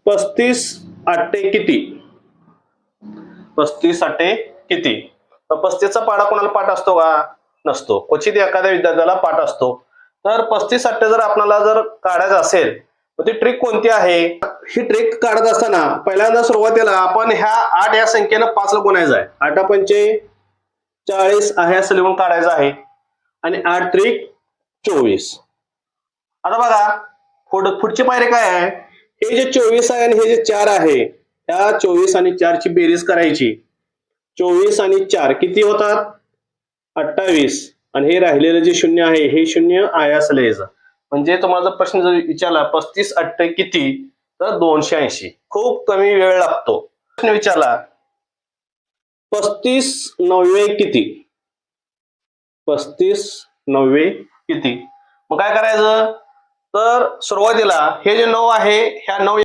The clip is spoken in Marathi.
35 8 किती? 35 8 किती? 35चा पाढा कोणाला पाठ असतो का? नसतो. क्वचित एखाद्या विद्यार्थ्याला पाठ असतो. तर 35 8 जर आपल्याला जर काढायचं असेल तर ती ट्रिक कोणती आहे? ही ट्रिक काढत असताना पहिल्यांदा सुरुवातीला आपण ह्या 8 या संख्येनं 5 ला गुणायचं आहे. 8 पंचे 40 आहे असं लिहून काढायचं आहे आणि 8 त्रिक 24. आता बघा पुढची पायरी काय आहे? हे जे 24 आहे आणि हे जे 4 आहे त्या 24 आणि 4 ची बेरीज करायची. 24 आणि 4 किती होतात? 28 आणि हे राहिलेलं जे शून्य आहे हे शून्य आहे असं लिहायचं. म्हणजे तुम्हाला जर प्रश्न जर विचारला 35 8 किती तर 280. खूप कमी वेळ लागतो. प्रश्न विचारला 35 9 किती? 35 9 किती? मग काय करायचं? तर सुरुवातीला हे जे 9 आहे ह्या 9